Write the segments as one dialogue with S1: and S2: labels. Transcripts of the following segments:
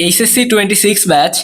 S1: HSC 26 batch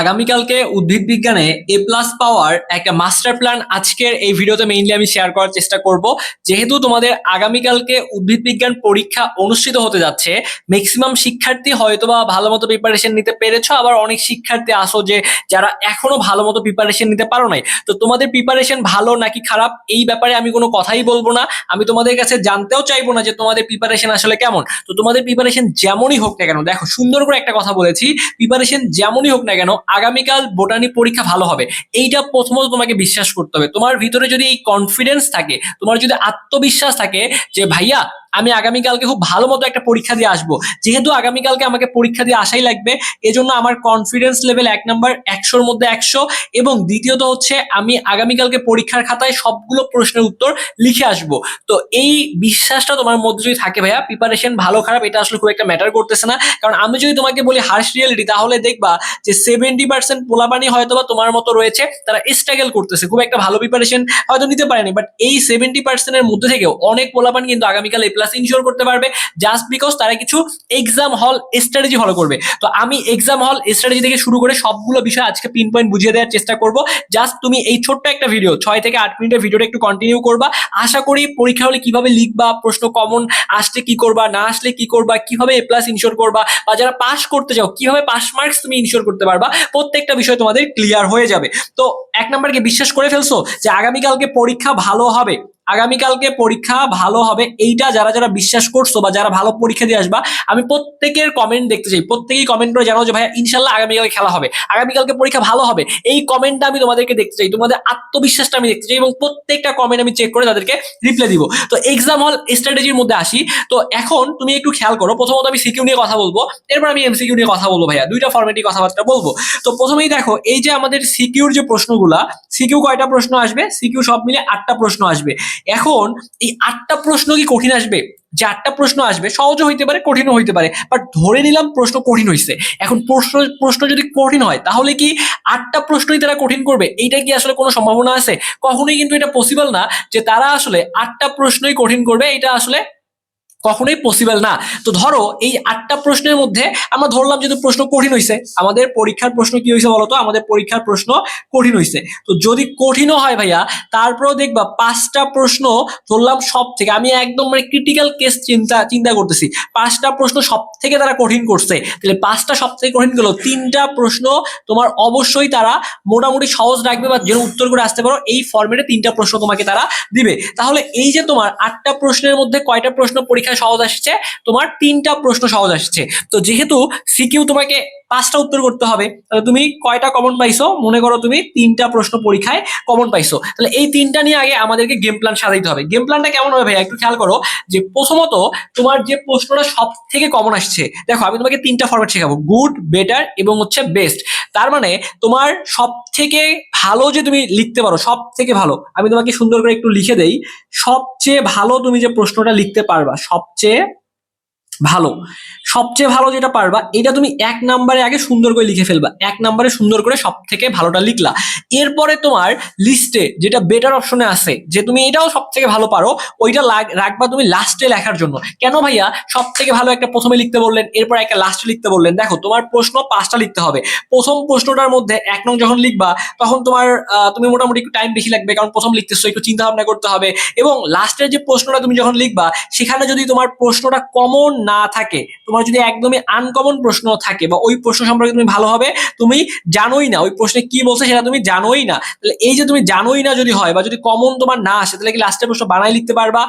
S1: আগামীকালকে উদ্ভিদ বিজ্ঞানে এ প্লাস পাওয়ার একটা মাস্টার প্ল্যান আজকের এই ভিডিওতে মেইনলি আমি শেয়ার করার চেষ্টা করব। যেহেতু তোমাদের আগামীকালকে উদ্ভিদ বিজ্ঞান পরীক্ষা অনুষ্ঠিত হতে যাচ্ছে, ম্যাক্সিমাম শিক্ষার্থী হয়তোবা ভালো মতো প্রিপারেশন নিতে পেরেছো, আবার অনেক শিক্ষার্থী আসো যে যারা এখনো ভালো মতো প্রিপারেশন নিতে পারো নাই। তো তোমাদের প্রিপারেশন ভালো নাকি খারাপ এই ব্যাপারে আমি কোনো কথাই বলবো না। আমি তোমাদের কাছে জানতেও চাইবো না যে তোমাদের প্রিপারেশন আসলে কেমন। তো তোমাদের প্রিপারেশন যেমনই হোক না কেন, দেখো সুন্দর করে একটা কথা বলেছি, প্রিপারেশন যেমনই হোক না কেন আগামীকাল বোটানি পরীক্ষা ভালো হবে, এইটা প্রথমত তোমাকে বিশ্বাস করতে হবে। তোমার ভিতরে যদি এই কনফিডেন্স থাকে, তোমার যদি আত্মবিশ্বাস থাকে যে ভাইয়া আমি আগামীকালকে খুব ভালো মতো একটা পরীক্ষা দিয়ে আসবো, যেহেতু আগামীকালকে আমাকে পরীক্ষা দিয়ে আসাই লাগবে, এজন্য আমার কনফিডেন্স লেভেল 1 নাম্বার 100-র মধ্যে 100। এবং দ্বিতীয়ত হচ্ছে আমি আগামীকালকে পরীক্ষার খাতায় সবগুলো প্রশ্নের উত্তর লিখে আসবো। তো এই বিশ্বাসটা তোমার মধ্যে যদি থাকে ভাইয়া, প্রিপারেশন ভালো খারাপ এটা আসলে খুব একটা ম্যাটার করতেছে না। কারণ আমি যদি তোমাকে বলি হার্শ রিয়েলিটি, তাহলে দেখবা যে 70% পোলাপানি হয়তো বা তোমার মতো রয়েছে, তারা স্ট্রাগল করতেছে, খুব একটা ভালো প্রিপারেশন হয়তো নিতে পারেনি, বাট এই 70%-এর মধ্যে থেকেও অনেক পোলাপানি কিন্তু আগামীকাল এ প্লাস ইনশিওর করতে পারবে, জাস্ট বিকজ তারা কিছু এক্সাম হল স্ট্র্যাটেজি ফলো করবে। তো আমি এক্সাম হল স্ট্র্যাটেজি থেকে শুরু করে সবগুলো বিষয় আজকে পিন পয়েন্ট বুঝিয়ে দেওয়ার চেষ্টা করব। জাস্ট তুমি এই ছোট্ট একটা ভিডিও 6 থেকে 8 মিনিটের ভিডিওটা একটু কন্টিনিউ করবা। আশা করি পরীক্ষা হলে কিভাবে লিখবা, প্রশ্ন কমন আসলে কি করবা, না আসলে কি করবা, কিভাবে এ প্লাস ইনশিওর করবা, বা যারা পাস করতে চাও কিভাবে পাস মার্কস তুমি ইনশিওর করতে পারবা, প্রত্যেকটা বিষয় তোমাদের ক্লিয়ার হয়ে যাবে। তো 1 নাম্বারকে বিশ্বাস করে ফেলছো যে আগামীকালকে পরীক্ষা ভালো হবে, আগামীকালকে পরীক্ষা ভালো হবে, এইটা যারা যারা বিশ্বাস করছো বা যারা ভালো পরীক্ষা দিয়ে আসবা, আমি প্রত্যেকের কমেন্ট দেখতে চাই। প্রত্যেকেই কমেন্ট করে জানাও যে ভাইয়া ইনশাল্লাহ আগামীকালকে খেলা হবে, আগামীকালকে পরীক্ষা ভালো হবে। এই কমেন্টটা আমি তোমাদেরকে দেখতে চাই, তোমাদের আত্মবিশ্বাসটা আমি দেখতে চাই, এবং প্রত্যেকটা কমেন্ট আমি চেক করে তাদেরকে রিপ্লাই দিব। তো এক্সাম হল স্ট্র্যাটেজির মধ্যে আসি। তো এখন তুমি একটু খেয়াল করো, প্রথমত আমি সিকিউ নিয়ে কথা বলবো, এরপর আমি এমসিকিউ নিয়ে কথা বলবো। ভাইয়া দুইটা ফরম্যাটে কথাবার্তা বলবো। তো প্রথমেই দেখো, এই যে আমাদের সিকিউর যে প্রশ্নগুলা, সিকিউ কয়টা প্রশ্ন আসবে? সিকিউ সব মিলে 8টা প্রশ্ন আসবে। এখন এই 8টা প্রশ্ন কি কঠিন আসবে? যে 8টা প্রশ্ন আসবে সহজও হইতে পারে, কঠিনও হইতে পারে, বাট ধরে নিলাম প্রশ্ন কঠিন হয়েছে। এখন প্রশ্ন প্রশ্ন যদি কঠিন হয়, তাহলে কি 8টা প্রশ্নই তারা কঠিন করবে? এইটা কি আসলে কোনো সম্ভাবনা আছে? কখনোই কিন্তু এটা পসিবল না যে তারা আসলে 8টা প্রশ্নই কঠিন করবে, এটা আসলে কখনোই পসিবল না। তো ধরো এই 8টা প্রশ্নের মধ্যে আমরা ধরলাম যেহেতু প্রশ্ন কঠিন হয়েছে, আমাদের পরীক্ষার প্রশ্ন কি হয়েছে বলতো, আমাদের পরীক্ষার প্রশ্ন কঠিন হয়েছে। তো যদি কঠিনও হয় ভাইয়া, তারপরেও দেখবা 5টা প্রশ্ন ধরলাম সব থেকে, আমি একদম মানে ক্রিটিক্যাল কেস চিন্তা চিন্তা করতেছি, 5টা প্রশ্ন সব থেকে তারা কঠিন করছে, তাহলে 5টা সব থেকে কঠিন গেল, 3টা প্রশ্ন তোমার অবশ্যই তারা মোটামুটি সহজ রাখবে, বা যেন উত্তর করে আসতে পারো এই ফরম্যাটে 3টা প্রশ্ন তোমাকে তারা দিবে। তাহলে এই যে তোমার 8টা প্রশ্নের মধ্যে কয়টা প্রশ্ন পরীক্ষায় সহজ আসছে? তোমার 3টা প্রশ্ন সহজ আসছে। তো যেহেতু সিকিউ তোমাকে 5টা উত্তর করতে হবে, তাহলে তুমি কয়টা কমন পাইছো? মনে করো তুমি 3টা প্রশ্ন পরীক্ষায় কমন পাইছো, তাহলে এই 3টা নিয়ে আগে আমাদেরকে গেম প্ল্যান সাজাইতে হবে। গেম প্ল্যানটা কেমন হবে ভাইয়া একটু খেয়াল করো, যে প্রথমত তোমার যে প্রশ্নটা সব থেকে কমন আসছে, দেখো আমি তোমাকে 3টা ফরম্যাট শেখাবো, গুড, বেটার এবং হচ্ছে বেস্ট। তার মানে তোমার সব থেকে ভালো যে তুমি লিখতে পারো, সব থেকে ভালো, আমি তোমাকে সুন্দর করে একটু লিখে দেই, সবচেয়ে ভালো তুমি যে প্রশ্নটা লিখতে পারবা, সবচেয়ে ভালো, সবচেয়ে ভালো যেটা পারবা, এটা তুমি 1 নাম্বারে আগে সুন্দর করে লিখে ফেলবা, 1 নাম্বারে সুন্দর করে সব থেকে ভালোটা লিখলা। এরপরে তোমার লিস্টে যেটা বেটার অপশনে আছে, যে তুমি এটাও সব থেকে ভালো পারো, ওইটা রাখবা তুমি লাস্টে লেখার জন্য। কেন ভাইয়া সব থেকে ভালো একটা প্রথমে লিখতে বললেন, এরপর একটা লাস্টে লিখতে বললেন? দেখো তোমার প্রশ্ন 5টা লিখতে হবে, প্রথম প্রশ্নটার মধ্যে 1 নং যখন লিখবা, তখন তোমার তুমি মোটামুটি একটু টাইম বেশি লাগবে, কারণ প্রথম লিখতেছো, একটু চিন্তা ভাবনা করতে হবে। এবং লাস্টের যে প্রশ্নটা তুমি যখন লিখবা, সেখানে যদি তোমার প্রশ্নটা কমন না থাকে, তোমার যদি একদমই আনকমন প্রশ্ন থাকে, বা ওই প্রশ্ন সম্পর্কে তুমি ভালোভাবে তুমি জানোই না ওই প্রশ্নে কি বলছে সেটা তুমি জানোই না, তাহলে এই যে তুমি জানোই না যদি হয়, বা যদি কমন তোমার না আসে, তাহলে কি লাস্টের প্রশ্ন বানাই লিখতে পারবা?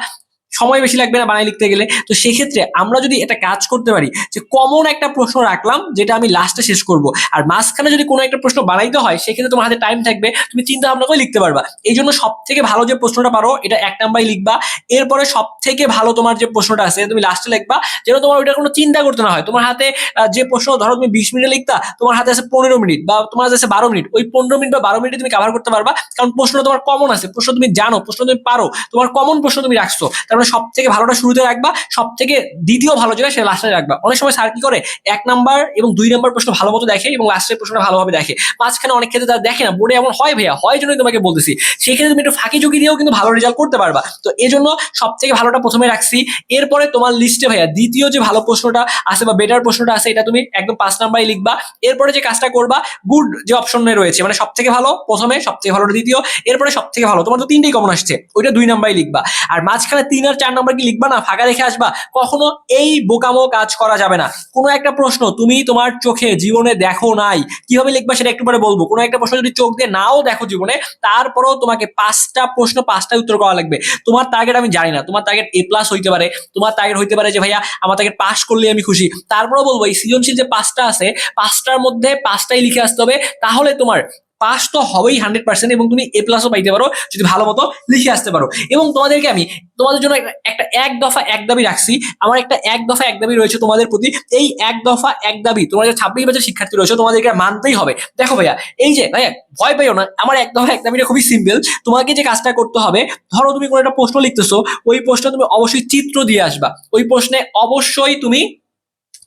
S1: সময় বেশি লাগবে না বানাই লিখতে গেলে? তো সেক্ষেত্রে আমরা যদি এটা কাজ করতে পারি, যে কমন একটা প্রশ্ন রাখলাম যেটা আমি লাস্টে শেষ করব, আর মাঝখানে যদি কোনো একটা প্রশ্ন বানাইতে হয়, সেক্ষেত্রে তোমার হাতে টাইম থাকবে, তুমি চিন্তা ভাবনা করে লিখতে পারবা। এই জন্য সব থেকে ভালো যে প্রশ্নটা পারো এটা 1 নাম্বারই লিখবা। এরপরে সব থেকে ভালো তোমার যে প্রশ্নটা আছে তুমি লাস্টে লিখবা, যেন তোমার ওইটা কোনো চিন্তা করতে না হয়। তোমার হাতে যে প্রশ্ন ধরো তুমি 20 মিনিটে লিখতা, তোমার হাতে আছে 15 মিনিট, বা তোমার হাতে আছে 12 মিনিট, ওই 15 মিনিট বা 12 মিনিটে তুমি কভার করতে পারবা, কারণ প্রশ্ন তোমার কমন আছে, প্রশ্ন তুমি জানো, প্রশ্ন তুমি পারো, তোমার কমন প্রশ্ন তুমি রাখছো। তার মানে সব থেকে ভালোটা শুরুতে রাখবা, সব থেকে দ্বিতীয় ভালো যেটা সেটা লাস্টে রাখবা। অনেক সময় স্যার কি করে 1 নাম্বার এবং 2 নাম্বার প্রশ্ন ভালো মতো দেখে এবং লাস্টের প্রশ্নটা ভালোভাবে দেখে, মাঝখানে অনেক ক্ষেত্রে তারা দেখে না। বোর্ডে এমন হয় ভাইয়া, হয় জন্যই তোমাকে বলতেছি। সেক্ষেত্রে তুমি একটু ফাঁকি ঝুঁকি দিয়েও কিন্তু ভালো রেজাল্ট করতে পারবা। তো এই জন্য সব থেকে ভালোটা প্রথমে রাখছি। এরপরে তোমার লিস্টে ভাইয়া দ্বিতীয় যে ভালো প্রশ্নটা আছে বা বেটার প্রশ্নটা আছে এটা তুমি একদম 5 নাম্বারে লিখবা। এরপরে যে কাজটা করবা, গুড যে অপশনে রয়েছে মানে সব থেকে ভালো প্রথমে, সব থেকে ভালোটা দ্বিতীয়, এরপরে সব থেকে ভালো, তোমার তো 3টেই কমন আসছে, ওইটা 2 নাম্বারে লিখবা। আর মাঝখানে 3 আর 4 নাম্বার কি লিখবা না, ফাঁকা রেখে আসবা। কখনো এই বোকামো কাজ করা যাবে না। কোনো একটা প্রশ্ন তুমি তোমার চোখে জীবনে দেখো নাই, কিভাবে লিখবা সেটা একটু পরে বলবো। কোনো একটা প্রশ্ন যদি চোখ দিয়ে নাও দেখো জীবনে, তারপরেও তোমাকে 5টা প্রশ্ন 5টাই উত্তর করা লাগবে। তোমার টার্গেট আমি জানি না, তোমার টার্গেট A+ হইতে পারে, তোমার টার্গেট হইতে পারে যে ভাইয়া আমার টার্গেট পাস করলে আমি খুশি। তারপরেও বলবো এই সৃজনশীল যে 5টা আছে, 5টার মধ্যে 5টাই লিখে আসতে হবে, তাহলে তোমার পাস তো হবেই 100%, এবং তুমি A+ও পাইতে পারো যদি ভালো মতো লিখে আসতে পারো। এবং তোমাদেরকে আমি তোমাদের জন্য একটা এক দফা এক দাবি রাখছি। আমার একটা এক দফা এক দাবি রয়েছে তোমাদের প্রতি। এই এক দফা এক দাবি তোমরা যে 26 বছর শিক্ষার্থী রয়েছে তোমাদেরকে মানতেই হবে। দেখো ভাইয়া, এই যে ভাইয়া ভয় পাইও না, আমার এক দফা এক দাবিটা খুবই সিম্পল। তোমাকে যে কাজটা করতে হবে, ধরো তুমি কোনো একটা প্রশ্ন লিখতেছো, ওই প্রশ্নে তুমি অবশ্যই চিত্র দিয়ে আসবা। ওই প্রশ্নে অবশ্যই তুমি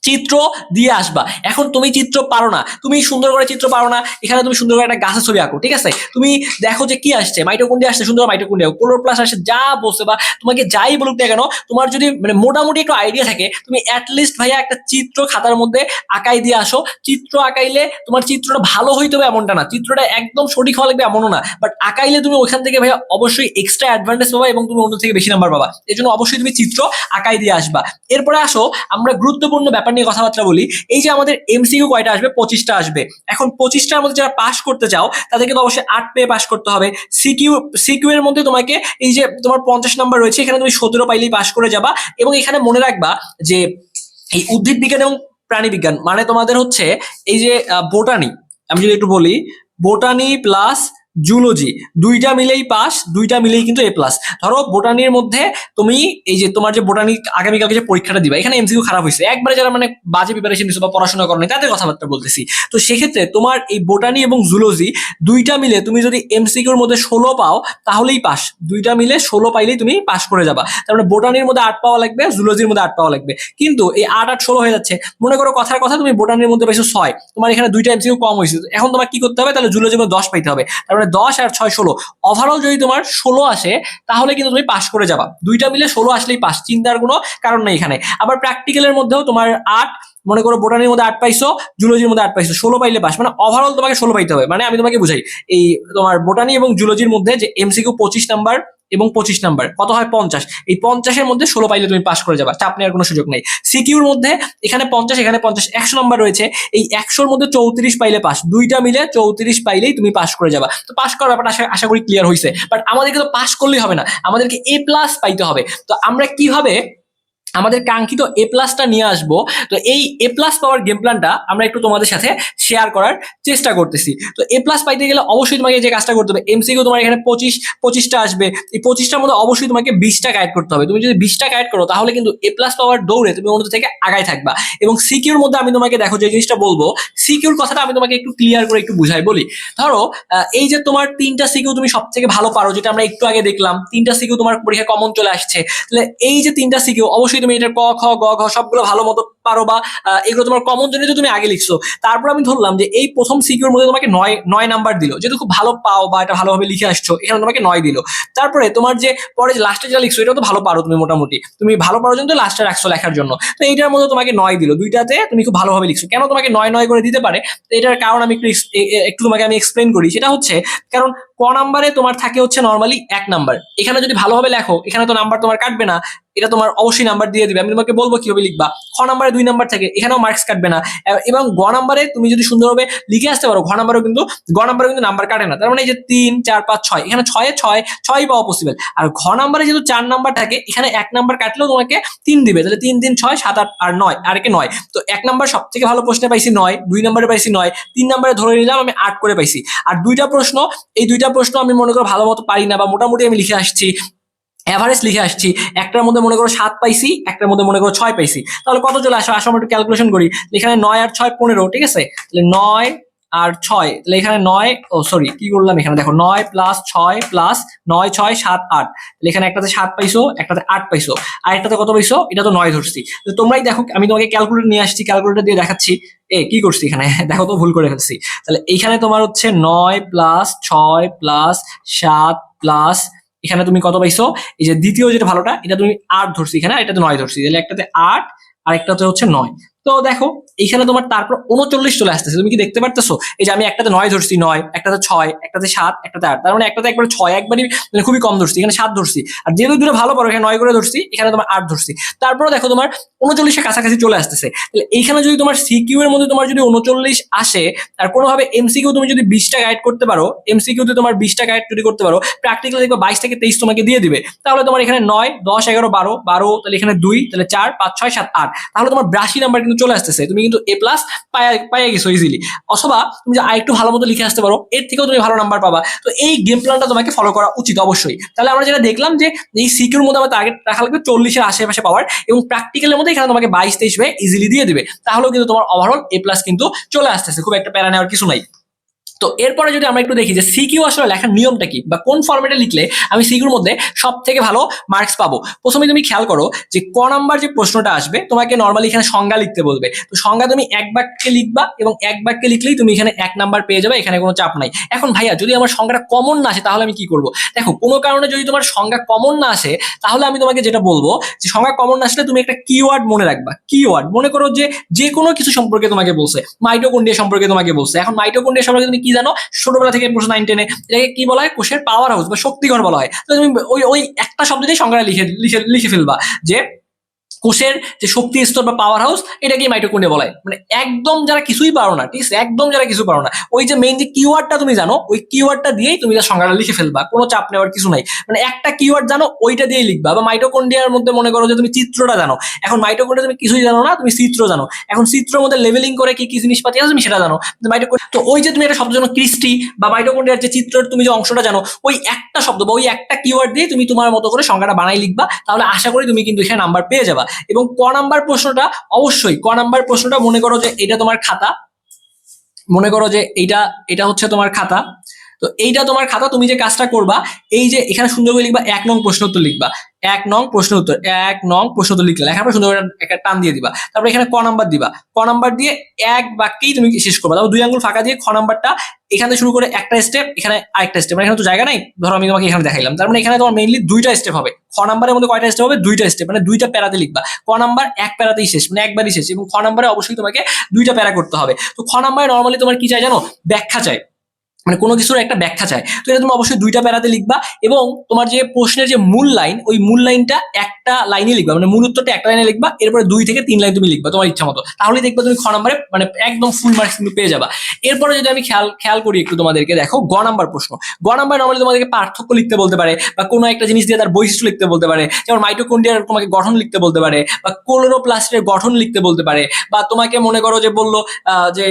S1: চিত্র দিয়ে আসবা। এখন তুমি চিত্র পারো না, তুমি সুন্দর করে চিত্র পারো না, এখানে তুমি সুন্দর করে একটা গাছের ছবি আঁকো, ঠিক আছে? তুমি দেখো যে কি আসছে, মাইটোকন্ড্রিয়া আসছে, সুন্দর মাইটোকন্ড্রিয়া, ক্লোরোপ্লাস্ট আসছে, যা বলছে বা তোমাকে যাই বলুক না কেন, তোমার যদি মানে মোটামুটি একটু আইডিয়া থাকে, তুমি অ্যাটলিস্ট ভাইয়া একটা চিত্র খাতার মধ্যে আঁকাই দিয়ে আসো। চিত্র আঁকাইলে তোমার চিত্রটা ভালো হইতে হবে এমনটা না, চিত্রটা একদম সঠিক হওয়া লাগবে এমনও না, বাট আঁকাইলে তুমি ওখান থেকে ভাইয়া অবশ্যই এক্সট্রা অ্যাডভান্টেজ পাবা এবং তুমি অন্য থেকে বেশি নাম্বার পাবা। এই জন্য অবশ্যই তুমি চিত্র আঁকাই দিয়ে আসবা। এরপরে আসো আমরা গুরুত্বপূর্ণ ব্যাপার নিয়ে কথাবার্তা বলি। এই যে আমাদের এমসিকিউ কয়টা আসবে, 25টা আসবে। এখন 25টার মধ্যে যারা পাস করতে চাও তাদেরকে তো অবশ্যই 8 পেয়ে পাস করতে হবে। সিকিউ এর মধ্যে তোমাকে এই যে তোমার 50 নাম্বার রয়েছে, এখানে তুমি 17 পাইলেই পাস করে যাবা। এবং এখানে মনে রাখবা যে এই উদ্ভিদ বিজ্ঞান এবং প্রাণী বিজ্ঞান মানে তোমাদের হচ্ছে এই যে বোটানি, আমি যদি একটু বলি, বোটানি প্লাস জুলজি, দুইটা মিলেই পাস, দুইটা মিলেই কিন্তু A+। ধরো বোটানির মধ্যে তুমি এই যে তোমার যে বোটানি আগামীকালকে যে পরীক্ষাটা দিবা, এখানে এমসিকিউ খারাপ হয়েছে, একবারে যারা মানে বাজে প্রিপারেশন নিছো বা পড়াশোনা করো না তাদের কথাবার্তা বলতেছি। তো সেক্ষেত্রে তোমার এই বোটানি এবং জুলজি দুইটা মিলে তুমি যদি এমসিকিউর মধ্যে 16 পাও তাহলেই পাস। দুইটা মিলে 16 পাইলেই তুমি পাস করে যাবা। তার মানে বোটানির মধ্যে 8 পাওয়া লাগবে, জুলজির মধ্যে 8 পাওয়া লাগবে। কিন্তু এই 8 8 16 হয়ে যাচ্ছে। মনে করো কথার কথা তুমি বোটানির মধ্যে পাইছো 6, তোমার এখানে দুইটা এমসিকিউ কম হয়েছে, এখন তোমার কি করতে হবে, তাহলে জুলজির মধ্যে 10 পাইতে হবে। তার মানে 10 আর 6 16, ওভারঅল যদি তোমার 16 আসে তাহলে কিন্তু তুমি পাস করে যাবা। দুইটা মিলে 16 আসলেই পাস, চিন্তার কোনো কারণ নেই এখানে। আবার প্র্যাকটিক্যালের মধ্যেও তোমার 8, মনে করো বোটানির মধ্যে 8 পাইছো, জুলজির মধ্যে 8 পাইছো, 16 পাইলে পাস। মানে ওভারঅল তোমাকে 16 পাইতে হবে। মানে আমি তোমাকে বুঝাই, এই তোমার বোটানি এবং জুলজির মধ্যে যে এমসিকিউ 25 নাম্বার এবং 25 নাম্বার কত হয় 50, এই 50-এর মধ্যে 16 পাইলে তুমি পাস করে যাবা, চাপ নেওয়ার কোনো সুযোগ নেই। সিকিউর মধ্যে এখানে 50, এখানে 50, 100 নাম্বার রয়েছে, এই 100-র মধ্যে 34 পাইলে পাস, দুইটা মিলে 34 পাইলেই তুমি পাস করে যাবা। তো পাস করার ব্যাপারটা আশা করি ক্লিয়ার হয়েছে। বাট আমাদেরকে তো পাস করলেই হবে না, আমাদেরকে A+ পাইতে হবে। তো আমরা কিভাবে আমাদের কাঙ্ক্ষিত A+টা নিয়ে আসবো, তো এই A+ পাওয়ার গেম প্ল্যানটা আমরা একটু তোমাদের সাথে শেয়ার করার চেষ্টা করতেছি। তো A+ পাইতে গেলে অবশ্যই তোমাকে যে কাজটা করতে হবে, এমসিকিউ তোমার এখানে 25টা আসবে, এই 25টার মধ্যে অবশ্যই তোমাকে 20টা কারেক্ট করতে হবে। তুমি যদি 20টা কারেক্ট করো তাহলে কিন্তু A+ পাওয়ার দৌড়ে তুমি অন্য থেকে আগায় থাকবা। এবং সিকিউর মধ্যে আমি তোমাকে দেখো যে জিনিসটা বলবো, সিকিউর কথাটা আমি তোমাকে একটু ক্লিয়ার করে একটু বুঝাই বলি। ধরো এই যে তোমার 3টা সিকিউ তুমি সব থেকে ভালো পারো, যেটা আমরা একটু আগে দেখলাম, 3টা সিকিউ তোমার পরীক্ষায় কমন চলে আসছে, তাহলে এই যে 3টা সিকিউ অবশ্যই তুমি এটার ক খ গ ঘ সবগুলো ভালো মতো পারো, বা এগুলো তোমার কমন জন্য তুমি আগে লিখছো। তারপর আমি ধরলাম যে এই প্রথম সিকিউর মধ্যে তোমাকে 9 নাম্বার দিল, যেহেতু খুব ভালো পাও বা এটা ভালোভাবে লিখে আসছো, এখানে তোমাকে 9 দিল। তারপরে তোমার যে পরে লাস্টে যা লিখছো এটাও তো ভালো পারো, তুমি মোটামুটি তুমি ভালো পারো জন্য লাস্টে রাখছো লেখার জন্য, তো এইটার মধ্যে তোমাকে 9 দিল, দুইটাতে তুমি খুব ভালোভাবে লিখছো। কেন তোমাকে 9 করে দিতে পারে, তো এটার কারণ আমি একটু তোমাকে আমি এক্সপ্লেন করি। সেটা হচ্ছে কারণ ক নাম্বারে তোমার থাকে হচ্ছে নর্মালি 1 নাম্বার, এখানে যদি ভালোভাবে লেখো এখানে তো নাম্বার তোমার কাটবে না, এটা তোমার অবশ্যই নাম্বার দিয়ে দিবে। আমি তোমাকে বলবো কিভাবে লিখবা। খ নাম্বারে 2 নাম্বার থাকে, এখানেও মার্কস কাটবে না। এবং গ নাম্বারে তুমি যদি সুন্দরভাবে লিখে আসতে পারো, গ নাম্বারে কিন্তু নাম্বার কাটে না। তার মানে এই যে 3 4 5 6, এখানে 6 পাওয়া পসিবল। আর ঘ নাম্বারে যেহেতু 4 নাম্বার থাকে, এখানে 1 নাম্বার কাটলেও তোমাকে 3 দিবে, তাহলে 3 3 6 7 8 আর 9, আর একে 9। তো 1 নাম্বার সব থেকে ভালো প্রশ্নে পাইছি 9, 2 নাম্বারে পাইছি 9, 3 নাম্বারে ধরে নিলাম আমি 8 করে পাইছি। আর দুইটা প্রশ্ন, এই দুইটা প্রশ্ন আমি মনে করো ভালো মতো পারি না বা মোটামুটি আমি লিখে আসছি, এভারেজ লিখে আসছি। একটার মধ্যে মনে করো 7 পাইছি, একটার মধ্যে মনে করো 6 পাইছি, তাহলে কত চলে আসো আমরা একটু ক্যালকুলেশন করি। এখানে 9 আর 6 15, ঠিক আছে? তাহলে 9 আর 6, তাহলে এখানে 9, ও সরি কি করলাম এখানে দেখো 9 প্লাস 6 প্লাস 9 6 7 8, তাহলে এখানে একটাতে 7 পাইছো, একটাতে 8 পাইছো, আর একটাতে কত পাইছো, এটা তো 9 ধরছি। তো তোমরাই দেখো, আমি তোমাকে ক্যালকুলেটর নিয়ে আসছি, ক্যালকুলেটর দিয়ে দেখাচ্ছি। কি করছি এখানে দেখো তো, ভুল করে ফেলছি। তাহলে এইখানে তোমার হচ্ছে 9 প্লাস 6 প্লাস 7 প্লাস এখানে তুমি কত পাইছো, এই যে দ্বিতীয় যেটা ভালোটা, এটা তুমি 8 ধরছি এখানে, আর এটাতে 9 ধরছি, তাহলে একটাতে 8 আর একটাতে হচ্ছে 9। তো দেখো এইখানে তোমার তারপর 39 চলে আসতেছে, তুমি কি দেখতে পারতেছো? এই যে আমি একটাতে 9 ধরছি, 9, একটাতে 6, একটাতে 7, একটাতে 8, তার মানে একটাতে একবার 6 একবারই মানে খুবই কম ধরছি, এখানে 7 ধরছি। আর যেহেতু দুটো ভালো পারো, এখানে 9 করে ধরছি, এখানে তোমার 8 ধরছি। তারপরে দেখো তোমার 39 এর কাছাকাছি চলে আসতেছে। তাহলে এইখানে যদি তোমার সিকিউ এর মধ্যে তোমার যদি 39 আসে, আর কোনোভাবে এমসিকিউ তুমি যদি 20টা গাইড করতে পারো, এমসিকিউ তে তোমার 20টা গাইড যদি করতে পারো, প্র্যাকটিক্যালি দেখবে 22 থেকে 23 তোমাকে দিয়ে দিবে। তাহলে তোমার এখানে 9 10 11 12 12, তাহলে এখানে 2, তাহলে 4 5 6 7 8, তাহলে তোমার 82 নাম্বার কিন্তু চলে আসতেছে, তুমি কিন্তু এ প্লাস পাইয়া গেছো ইজিলি। অথবা তুমি যে আরেকটু ভালো মতো লিখে আসতে পারো, এর থেকেও তুমি ভালো নাম্বার পাবা। তো এই গেম প্ল্যানটা তোমাকে ফলো করা উচিত অবশ্যই। তাহলে আমরা যেটা দেখলাম যে এই সিকিউর মধ্যে আমার টার্গেট রাখা লাগবে 40 এর আশেপাশে পাওয়ার, এবং প্র্যাকটিক্যালের মধ্যে এখানে তোমাকে 22 23 ভাবে ইজিলি দিয়ে দিবে, তাহলেও কিন্তু তোমার ওভারঅল এ প্লাস কিন্তু চলে আসতেছে, খুব একটা প্যারা নেওয়ার কিছু নাই। তো এরপরে যদি আমরা একটু দেখি যে সিকিউ আসলে লেখার নিয়মটা কি, বা কোন ফরম্যাটে লিখলে আমি সিকিউর মধ্যে সব থেকে ভালো মার্কস পাবো। প্রথমে তুমি খেয়াল করো যে ক নাম্বার যে প্রশ্নটা আসবে, তোমাকে নর্মালি এখানে সংজ্ঞা লিখতে বলবে। তো সংজ্ঞা তুমি এক বাক্যে লিখবা, এবং এক বাক্যে লিখলেই তুমি এখানে 1 নাম্বার পেয়ে যাবে, এখানে কোনো চাপ নাই। এখন ভাইয়া যদি আমার সংজ্ঞাটা কমন না আসে, তাহলে আমি কি করবো? দেখো, কোনো কারণে যদি তোমার সংজ্ঞা কমন না আসে, তাহলে আমি তোমাকে যেটা বলবো যে সংজ্ঞা কমন না আসলে তুমি একটা কিওয়ার্ড মনে রাখবা। কিওয়ার্ড মনে করো যে কোনো কিছু সম্পর্কে তোমাকে বলছে, মাইটোকন্ড্রিয়া সম্পর্কে তোমাকে বলছে। এখন মাইটোকন্ড্রিয়া সম্পর্কে তুমি কি জানো? ছোটবেলা থেকে পড়ছো 9 10-এ, এটাকে কি বলা হয়? কোষের পাওয়ার হাউস বা শক্তিঘর বলা হয়। তো তুমি ওই একটা শব্দ দিয়ে সংজ্ঞাটা লিখে লিখে লিখে ফেলবা যে কোষের যে শক্তি স্তর বা পাওয়ার হাউস, এটাকে মাইটোকন্ড্রিয়া বলা হয়। মানে একদম যারা কিছুই পারো না, ঠিক আছে, একদম যারা কিছু পারো না, ওই যে মেইন যে কিওয়ার্ডটা তুমি জানো, ওই কিওয়ার্ডটা দিয়েই তুমি তার সংজ্ঞাটা লিখে ফেলবা, কোনো চাপ নেওয়ার কিছু নাই। মানে একটা কিওয়ার্ড জানো, ওইটা দিয়েই লিখবা। বা মাইটোকন্ড্রিয়ার মধ্যে মনে করো যে তুমি চিত্রটা জানো, এখন মাইটোকন্ড্রিয়া তুমি কিছুই জানো না, তুমি চিত্র জানো, এখন চিত্রের মধ্যে লেভেলিং করে কি কি জিনিসপাতি আছে তুমি সেটা জানো। তো ওই যে তুমি একটা শব্দ জানো ক্রিস্টি, বা মাইটোকন্ড্রিয়ার যে চিত্রের তুমি যে অংশটা জানো, ওই একটা শব্দ বা ওই একটা কিওয়ার্ড দিয়ে তুমি তোমার মতো করে সংজ্ঞাটা বানাই লিখবা, তাহলে আশা করি তুমি কিন্তু এখানে নাম্বার পেয়ে যাবা। এবং ক নাম্বার প্রশ্নটা, অবশ্যই ক নাম্বার প্রশ্নটা মনে করো যে এটা তোমার খাতা, মনে করো যে এইটা এটা হচ্ছে তোমার খাতা। তো এইটা তোমার খাতা, তুমি যে কাজটা করবা, এই যে এখানে সুন্দর করে লিখবা 1 নং প্রশ্ন উত্তর লিখবা, 1 নং প্রশ্ন উত্তর, 1 নং প্রশ্ন উত্তর লিখলে লেখার পর সুন্দর করে একটা টান দিয়ে দিবা। তারপর এখানে ক নাম্বার দিবা, ক নাম্বার দিয়ে এক বাক্যেই তুমি শেষ করবা। তারপর 2 আঙ্গুল ফাঁকা দিয়ে খ নাম্বারটা এখানে শুরু করে একটা স্টেপ, এখানে আরেকটা স্টেপ, মানে এখানে তো জায়গা নাই, ধরো আমি তোমাকে এখানে দেখাইলাম, তার মানে এখানে তোমার মেইনলি 2টা স্টেপ হবে। খ নাম্বারের মধ্যে কয়টা স্টেপ হবে? 2টা স্টেপ, মানে 2টা প্যারাতে লিখবা। ক নাম্বার এক প্যারাতেই শেষ, মানে একবারই শেষ, এবং খ নাম্বারে অবশ্যই তোমাকে 2টা প্যারা করতে হবে। তো খ নাম্বারে নর্মালি তোমার কি চাই জানো? ব্যাখ্যা চাই, মানে কোনো কিছুর একটা ব্যাখ্যা চাই। তো এটা তুমি অবশ্যই 2টা প্যারাতে লিখবা, এবং তোমার যে প্রশ্নের যে মূল লাইন, ওই মূল লাইনটা একটা লাইনে লিখবা, মানে মূল উত্তরটা একটা লাইনে লিখবা, এরপরে 2 থেকে 3 লাইন তুমি লিখবা তোমার ইচ্ছা মতো, তাহলে দেখবা তুমি খ নাম্বারে মানে একদম ফুল মার্কস কিন্তু পেয়ে যাবা। এরপরে যদি আমি খেয়াল করি একটু তোমাদেরকে, দেখো গ নাম্বার প্রশ্ন, গ নাম্বার নর্মালি তোমাদেরকে পার্থক্য লিখতে বলতে পারে, বা কোনো একটা জিনিস দিয়ে তার বৈশিষ্ট্য লিখতে বলতে পারে, যেমন মাইটোকন্ড্রিয়ার তোমাকে গঠন লিখতে বলতে পারে, বা ক্লোরোপ্লাস্টের গঠন লিখতে বলতে পারে, বা তোমাকে মনে করো যে বললো যে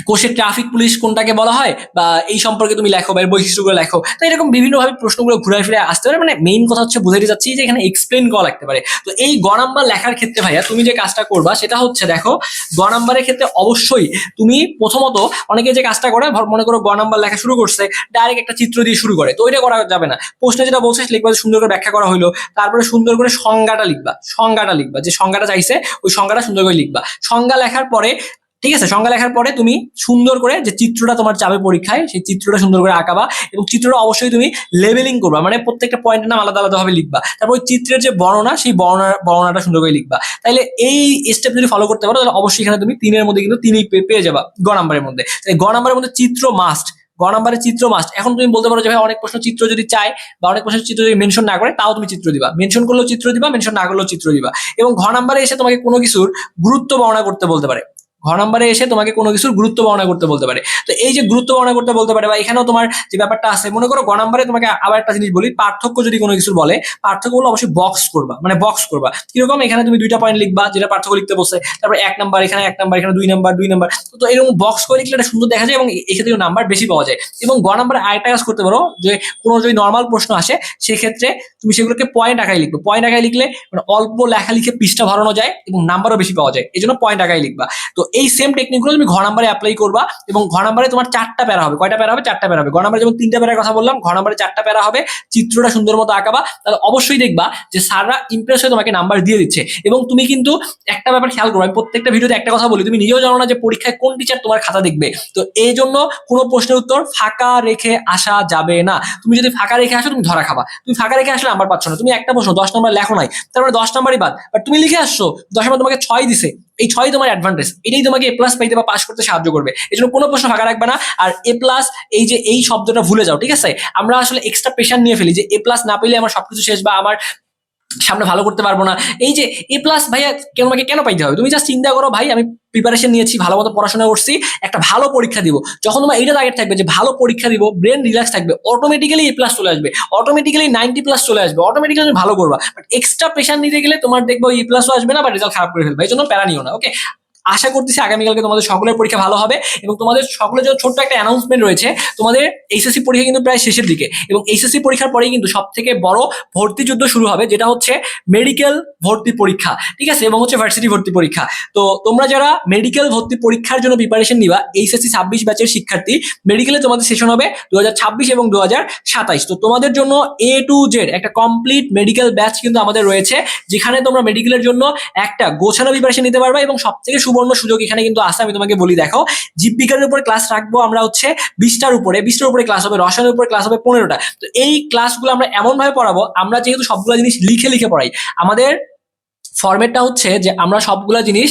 S1: কোষের ট্রাফিক পুলিশ কোনটাকে বলা হয়, বা এই সম্পর্কে তুমি লেখো, বা এর বৈশিষ্ট্যগুলো লেখো। তো এরকম বিভিন্ন ভাবে প্রশ্নগুলো ঘুরে ফিরে আসতে পারে। মানে মেইন কথা হচ্ছে বুঝাতে চাচ্ছি যে এখানে এক্সপ্লেন করা লাগতে পারে। তো এই গ নাম্বার লেখার ক্ষেত্রে ভাইয়া তুমি যে কাজটা করবা সেটা হচ্ছে, দেখো গ নাম্বারের ক্ষেত্রে অবশ্যই তুমি প্রথমত, অনেকে যে কাজটা করে মনে করো গ নাম্বার লেখা শুরু করছে, ডাইরেক্ট একটা চিত্র দিয়ে শুরু করে, তো ওইটা করা যাবে না। প্রশ্নে যেটা বলছে লিখবা, সুন্দর করে ব্যাখ্যা করা হইলো, তারপরে সুন্দর করে সংজ্ঞাটা লিখবা, যে সংজ্ঞাটা চাইছে ওই সংজ্ঞাটা সুন্দর করে লিখবা। সংজ্ঞা লেখার পরে, ঠিক আছে, সংজ্ঞা লেখার পরে তুমি সুন্দর করে যে চিত্রটা তোমার যাবে পরীক্ষায়, সেই চিত্রটা সুন্দর করে আঁকাবা, এবং চিত্রটা অবশ্যই তুমি লেভেলিং করবা, মানে প্রত্যেকটা পয়েন্টের নাম আলাদা আলাদা ভাবে লিখবা। তারপর ওই চিত্রের যে বর্ণনা, সেই বর্ণনাটা সুন্দর করে লিখবা। তাইলে এই স্টেপ যদি ফলো করতে পারো, তাহলে অবশ্যই এখানে তুমি 3-এর মধ্যে কিন্তু 3ই পেয়ে যাবা গ নাম্বারের মধ্যে। গ নাম্বারের মধ্যে চিত্র মাস্ট, গ নাম্বারের চিত্র মাস্ট। এখন তুমি বলতে পারো যে ভাই অনেক প্রশ্ন চিত্র যদি চাই, বা অনেক প্রশ্ন চিত্র যদি মেনশন না করে, তাও তুমি চিত্র দিবা, মেনশন করলেও চিত্র দিবা, মেনশন না করলেও চিত্র দিবা। এবং ঘ নাম্বারে এসে তোমাকে কোনো কিছুর গুরুত্ব বর্ণনা করতে বলতে পারে, ঘ নম্বরে এসে তোমাকে কোনো কিছুর গুরুত্ব বর্ণনা করতে বলতে পারে। তো এই যে গুরুত্ব বর্ণনা করতে বলতে পারে, বা এখানেও তোমার যে ব্যাপারটা আছে, মনে করো গ নম্বরে তোমাকে আবার একটা জিনিস বলি, পার্থক্য যদি কোনো কিছুর বলে, পার্থক্যগুলো অবশ্যই বক্স করবা, মানে বক্স করবা কিরকম, এখানে তুমি 2টা পয়েন্ট লিখবা যেটা পার্থক্য লিখতে বলছে, তারপর 1 নাম্বার এখানে, 1 নাম্বার এখানে, 2 নাম্বার 2 নাম্বার। তো এরকম বক্স করে লিখলে এটা সুন্দর দেখা যায়, এবং এক্ষেত্রে নাম্বার বেশি পাওয়া যায়। এবং গ নম্বরে আরেকটা কাজ করতে পারো, যে কোনো যদি নর্মাল প্রশ্ন আসে, সেক্ষেত্রে তুমি সেগুলোকে পয়েন্ট আকারে লিখবে। পয়েন্ট আকারে লিখলে মানে অল্প লেখা লিখে পৃষ্ঠা ভরানো যায়, এবং নাম্বারও বেশি পাওয়া যায়, এই জন্য পয়েন্ট আকারে লিখবা। তো এই সেম টেকনিকগুলো তুমি ঘ নাম্বারে অ্যাপ্লাই করবা এবং ঘ নাম্বারে তোমার 4টা প্যারা হবে। কয়টা প্যারা হবে? 4টা প্যারা হবে। ঘ নাম্বারে যেমন 3টা প্যারার কথা বললাম, ঘ নাম্বারে 4টা প্যারা হবে। চিত্রটা সুন্দর মতো আঁকাবা, তাহলে অবশ্যই দেখবা যে স্যাররা ইমপ্রেস হয়ে তোমাকে নাম্বার দিয়ে দিচ্ছে। এবং তুমি কিন্তু একটা ব্যাপার খেয়াল করো, আমি প্রত্যেকটা ভিডিওতে একটা কথা বলি, তুমি নিজেও জানো না যে পরীক্ষায় কোন টিচার তোমার খাতা দেখবে। তো এই জন্য কোনো প্রশ্নের উত্তর ফাঁকা রেখে আসা যাবে না। তুমি যদি ফাঁকা রেখে আসো তুমি ধরা খাবা। তুমি ফাঁকা রেখে আসলে নাম্বার পাচ্ছ না। তুমি একটা প্রশ্ন 10 নাম্বার লেখো নাই, তারপরে 10 নাম্বারই বাদ, বাট তুমি লিখে আসছো 10 নাম্বার তোমাকে 6 দিছে। এই 6 তোমার অ্যাডভান্টেজ, এটাই তোমাকে এ প্লাস পাইতে বা পাস করতে সাহায্য করবে। এই জন্য কোনো প্রশ্ন ফাঁকা রাখবে না। আর এ প্লাস, এই যে এই শব্দটা ভুলে যাও, ঠিক আছে? আমরা আসলে এক্সট্রা প্রেশার নিয়ে ফেলি যে এ প্লাস না পেলে আমার সবকিছু শেষ বা আমার সামনে ভালো করতে পারবো না। এই যে এ প্লাস ভাইয়া তোমাকে কেন পাইতে হবে? তুমি জাস্ট চিন্তা করো, ভাই আমি প্রিপারেশন নিয়েছি, ভালো মতো পড়াশোনা করছি, একটা ভালো পরীক্ষা দিব। যখন তোমার এইটা টার্গেট থাকবে যে ভালো পরীক্ষা দিব, ব্রেন রিল্যাক্স থাকবে, অটোমেটিক্যালি এ প্লাস চলে আসবে, অটোমেটিক্যালি 90 প্লাস চলে আসবে, অটোমেটিক্যালি ভালো করবা। বাট এক্সট্রা প্রেশার নিতে গেলে তোমার দেখবো এ প্লাসও আসবে না বা রেজাল্ট খারাপ করে ফেলবে। এই জন্য প্যারা নিও না, ওকে? আশা করতেছি আগামীকালকে তোমাদের সকলের পরীক্ষা ভালো হবে এবং তোমাদের সকলের জন্য ছোট্ট একটা অ্যানাউন্সমেন্ট রয়েছে। তোমাদের এইচএসসি পরীক্ষা কিন্তু প্রায় শেষের দিকে এবং এইচএসসি পরীক্ষার পরেই কিন্তু সব থেকে বড় ভর্তি যুদ্ধ শুরু হবে, যেটা হচ্ছে মেডিকেল ভর্তি পরীক্ষা, ঠিক আছে? এবং হচ্ছে ভার্সিটি ভর্তি পরীক্ষা। তো তোমরা যারা মেডিকেল ভর্তি পরীক্ষার জন্য প্রিপারেশন নিবা, এইচএসসি 26 ব্যাচের শিক্ষার্থী, মেডিকেলে তোমাদের সেশন হবে 2026 এবং 2027। তো তোমাদের জন্য এ টু জেড একটা কমপ্লিট মেডিকেল ব্যাচ কিন্তু আমাদের রয়েছে, যেখানে তোমরা মেডিকেলের জন্য একটা গোছানো প্রিপারেশন নিতে পারবা। এবং সব থেকে সুবর্ণ সুযোগ এখানে কিন্তু আছে, আমি তোমাকে বলি, দেখো, জীববিজ্ঞানের উপরে ক্লাস রাখবো আমরা হচ্ছে 20টার উপরে ক্লাস হবে, রসায়নের উপরে ক্লাস হবে 15টা। তো এই ক্লাসগুলো আমরা এমন ভাবে পড়াবো, আমরা যেহেতু সবগুলো জিনিস লিখে লিখে পড়াই, আমাদের ফরম্যাটটা হচ্ছে যে আমরা সবগুলা জিনিস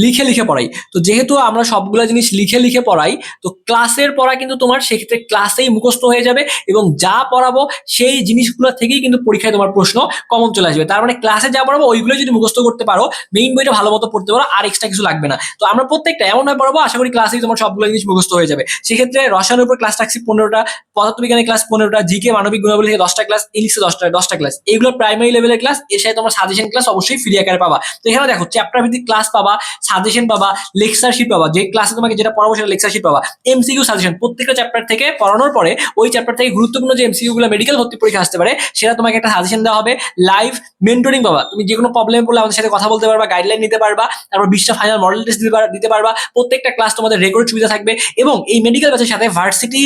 S1: লিখে লিখে পড়াই। তো যেহেতু আমরা সবগুলা জিনিস লিখে লিখে পড়াই, তো ক্লাসের পড়া কিন্তু তোমার সেক্ষেত্রে ক্লাসেই মুখস্থ হয়ে যাবে এবং যা পড়াবো সেই জিনিসগুলো থেকেই কিন্তু পরীক্ষায় তোমার প্রশ্ন কমন চলে আসবে। তার মানে ক্লাসে যা পড়াবো ওইগুলো যদি মুখস্থ করতে পারো, মেইন বইটা ভালো মতো পড়তে পারো, আর এক্সট্রা কিছু লাগবে না। তো আমরা প্রত্যেকটা এমন ভাবে পড়াবো, আশা করি ক্লাসেই তোমার সবগুলো জিনিস মুখস্থ হয়ে যাবে। সেক্ষেত্রে রসায়নের উপর ক্লাস রাখছি 15টা, পদার্থবিজ্ঞানের ক্লাস 15টা, জিকে মানবিক গুণাবলী থেকে 10টা ক্লাস, ইংলিশে 10টা ক্লাস, এইগুলো প্রাইমারি লেভেলের ক্লাস। এর সাথে তোমার সাজেশন ক্লাস অবশ্যই ফ্রি আকারে পাবা। তো এখানে দেখো চ্যাপ্টার ভিত্তিক ক্লাস পাবা, সাজেশন পাবা, লেকচার শিট পাবা, যে ক্লাসে তোমাকে যেটা পড়াবো সেটা লেকচার শিট পাবা, এমসিকিউ সাজেশন প্রত্যেকটা চ্যাপ্টার থেকে পড়ানোর পরে ওই চ্যাপ্টার থেকে গুরুত্বপূর্ণ যে এমসিকিউ গুলো মেডিকেল ভর্তি পরীক্ষা আসতে পারে সেটা তোমাকে একটা সাজেশন দেওয়া হবে। লাইভ মেন্টরিং পাবা, তুমি যে কোনো প্রবলেম পড়লে আমাদের সাথে কথা বলতে পারবা, গাইডলাইন নিতে পারবা, তারপর 20টা ফাইনাল মডেল টেস্ট দিতে পারবা। প্রত্যেকটা ক্লাস তোমাদের রেকর্ড সুবিধা থাকবে এবং এই মেডিকেল ব্যাচের সাথে ভার্সিটি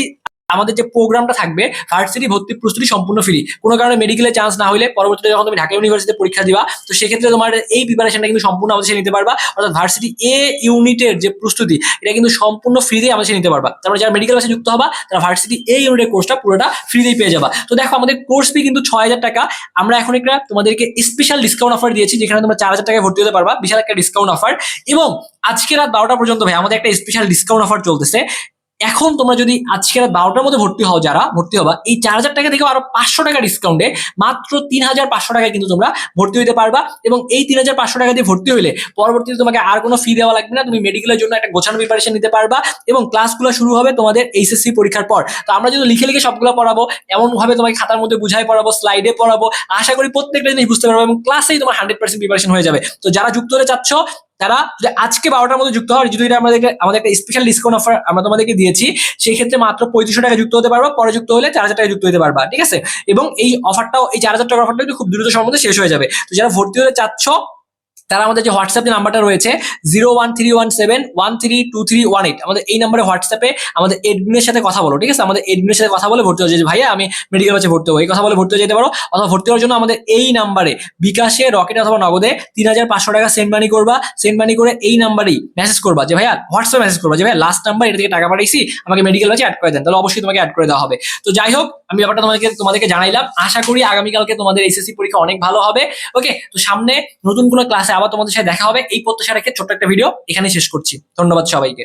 S1: আমাদের যে প্রোগ্রামটা থাকবে, ভার্সিটি ভর্তি প্রস্তুতি সম্পূর্ণ ফ্রি। কোনো কারণে মেডিকেলে চান্স না হলে পরবর্তীতে যখন তুমি ঢাকা ইউনিভার্সিটিতে পরীক্ষা দিবা, তো সেক্ষেত্রে তোমার এই প্রিপারেশনটা কিন্তু সম্পূর্ণ আমাদের সাথে নিতে পারবা। অর্থাৎ ভার্সিটি এ ইউনিটের যে প্রস্তুতি, এটা কিন্তু সম্পূর্ণ ফ্রিতে আমাদের সাথে নিতে পারবা। তারপরে যারা মেডিকেল ব্যাচে যুক্ত হবা তারা ভার্সিটি এ ইউনিটের কোর্সটা পুরোটা ফ্রিতেই পেয়ে যাবা। তো দেখো আমাদের কোর্স ফি কিন্তু 6000 টাকা। আমরা এখন একটা তোমাদেরকে স্পেশাল ডিসকাউন্ট অফার দিয়েছি, যেখানে তোমরা 4000 টাকায় ভর্তি হতে পারবা, বিশাল একটা ডিসকাউন্ট অফার। এবং আজকে রাত 12টা পর্যন্ত ভাই আমাদের একটা স্পেশাল ডিসকাউন্ট অফার চলতেছে। এখন তোমরা যদি আজকে রাত 12টার মধ্যে যারা ভর্তি হবা, এই 4000 টাকা থেকে আরো 500 টাকা ডিসকাউন্টে মাত্র 3500 টাকায় কিন্তু তোমরা ভর্তি হতে পারবা। এবং এই 3500 টাকা দিয়ে ভর্তি হইলে পরবর্তীতে তোমাকে আর কোনো ফি দেওয়া লাগবে না, তুমি মেডিকেলের জন্য একটা গোছানো প্রিপারেশন নিতে পারবা এবং ক্লাসগুলো শুরু হবে তোমাদের এইচএসসি পরীক্ষার পর। তো আমরা যদি লিখে লিখে সবগুলো পড়াবো, এমন ভাবে তোমাকে খাতার মধ্যে বুঝাই পড়াবো, স্লাইডে পড়াবো, আশা করি প্রত্যেকটা জিনিস বুঝতে পারবো এবং ক্লাসেই তোমার 100% প্রিপারেশন হয়ে যাবে। তো যারা যুক্ত হতে চাচ্ছ, তারা যদি আজকে 12টার মধ্যে যুক্ত হয়, যদি আমাদের একটা স্পেশাল ডিসকাউন্ট অফার আমরা তোমাদেরকে দিয়েছি, সেই ক্ষেত্রে মাত্র 3500 টাকা যুক্ত হতে পারবা, পরে যুক্ত হলে 4000 টাকা যুক্ত হতে পারবা, ঠিক আছে? এবং এই অফারটাও, এই 4000 টাকার অফারটা খুব দ্রুত সময়ের মধ্যে শেষ হয়ে যাবে। তো যারা ভর্তি হতে চাচ্ছ তারা আমাদের যে হোয়াটসঅ্যাপ যে নাম্বারটা রয়েছে 01317132318, আমাদের এই নাম্বারে হোয়াটসঅ্যাপে আমাদের এডমিনের সাথে কথা বলো, ঠিক আছে? আমাদের এডমিনের সাথে কথা বলে ভর্তি হয়ে যে ভাইয়া আমি মেডিকেল ব্যাচে ভর্তি হবো, এই কথা বলে ভর্তি হয়ে যেতে পারো। অথবা ভর্তি হওয়ার জন্য আমাদের এই নাম্বারে বিকাশে, রকেটে অথবা নগদে 3500 টাকা সেন্ড মানি করবা। সেন্ড মানি করে এই নাম্বারেই মেসেজ করবা যে ভাইয়া, হোয়াটসঅ্যাপে মেসেজ করবা যে ভাইয়া লাস্ট নাম্বার, এটা থেকে টাকা পাঠাইছি, আমাকে মেডিকেল ব্যাচে অ্যাড করে দেন, তাহলে অবশ্যই তোমাকে অ্যাড করে দেওয়া হবে। তো যাই হোক, আমি ব্যাপারটা তোমাদেরকে জানাইলাম। আশা করি আগামীকালকে তোমাদের এইচএসসি পরীক্ষা অনেক ভালো হবে। ওকে, তো সামনে নতুন কোনো ক্লাসে আবার তোমাদের সাথে দেখা হবে, এই প্রত্যাশা রেখে ছোট্ট একটা ভিডিও এখানে শেষ করছি। ধন্যবাদ সবাইকে।